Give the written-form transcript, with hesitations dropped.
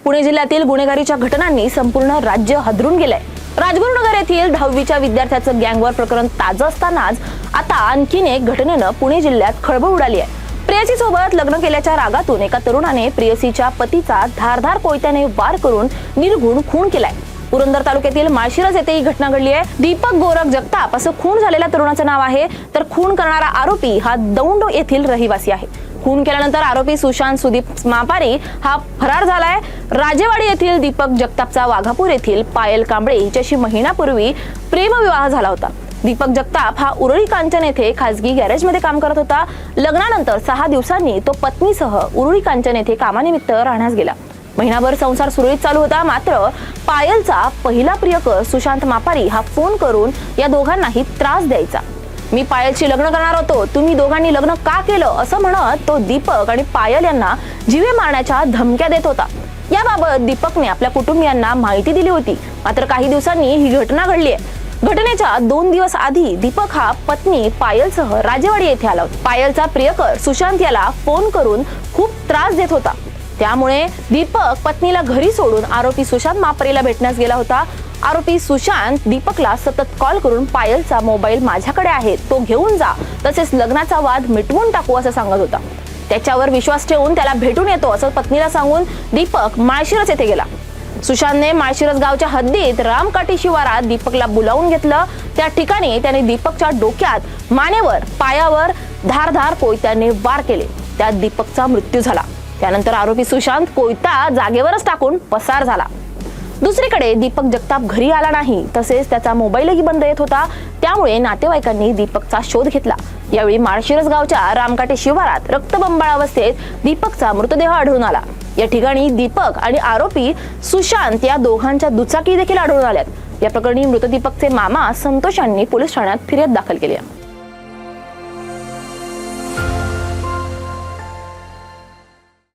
पुणे जिल्ह्यातील गुन्हेगारीच्या घटनांनी संपूर्ण राज्य हादरून गेलंय। राजगुरुनगर येथील 10वीच्या विद्यार्थ्याचं गँगवॉर प्रकरण ताजं असतानाच आता आणखीन एक घटनेनं पुणे जिल्ह्यात खळबळ उडाली आहे। प्रेयसीसोबत लग्न केल्याच्या रागातून एका तरुणाने प्रेयसीच्या पतीचा धारदार कोयत्याने वार करून निर्घृण खून केलाय। पुरंदर तालुक्यातील माळशिरस येथे ही घटना घडली आहे। दीपक गोरख जगताप असं खून झालेल्या तरुणाचं नाव आहे, तर खून करणारा आरोपी हा दौंड येथील रहिवासी आहे। खून केल्यानंतर आरोपी सुशांत सुदीप मापारी हा फरार झालाय। राजेवाडी येथील दीपक जगतापचा वाघापूर येथील पायल कांबळे हिच्याशी महिन्यापूर्वी प्रेमविवाह झाला होता। दीपक जगताप हा उरुळी कांचन येथे खासगी गॅरेजमध्ये काम करत होता। लग्नानंतर 6 दिवसांनी तो पत्नीसह उरुळी कांचन येथे कामानिमित्त राहण्यास गेला। महिनाभर संसार सुरळीत चालू होता, मात्र पायलचा पहिला प्रियकर सुशांत मापारी हा फोन करून या दोघांनाही त्रास द्यायचा। मी पायलशी लग्न करणार होतो, तुम्ही दोघांनी लग्न का केलं असं म्हणत तो दीपक आणि पायल यांना जीवे मारण्याच्या धमक्या देत होता। याबाबत दीपकने आपल्या कुटुंबियांना माहिती दिली होती, मात्र काही दिवसांनी ही घटना घडली आहे। घटनेच्या 2 दिवस आधी दीपक हा पत्नी पायलसह राजेवाडी येथे आला होता। पायलचा प्रियकर सुशांत याला फोन करून खूप त्रास देत होता, त्यामुळे दीपक पत्नीला घरी सोडून आरोपी सुशांत मापारीला भेटण्यास गेला होता। आरोपी सुशांत दीपकला सतत कॉल करून पायलचा मोबाईल माझ्याकडे आहे, तो घेऊन जा, तसेच लग्नाचा वाद मिटवून टाकू असं सांगत होता। त्याच्यावर विश्वास ठेवून त्याला भेटून येतो असं पत्नीला सांगून दीपक माळशिरस येथे गेला। सुशांतने माळशिरस गावच्या हद्दीत रामकाठी शिवारात दीपकला बोलावून घेतलं। त्या ठिकाणी त्याने दीपकच्या डोक्यात, मानेवर, पायावर धारदार कोयत्याने वार केले। त्यात दीपकचा मृत्यू झाला। त्यानंतर आरोपी सुशांत कोयता जागेवरच टाकून पसार झाला। दुसरीकडे दीपक जगताप घरी आला नाही, तसेच त्याचा मोबाईलही बंद येत होता, त्यामुळे नातेवाईकांनी दीपकचा शोध घेतला। यावेळी माळशिरस गावच्या रामकाठी शिवारात रक्तबंबाळ अवस्थेत दीपकचा मृतदेह आढळून आला। या ठिकाणी दीपक आणि आरोपी सुशांत या दोघांच्या दुचाकी देखील आढळून आल्यात। या प्रकरणी मृत दीपकचे मामा संतोष यांनी पोलीस ठाण्यात फिर्याद दाखल केली आहे।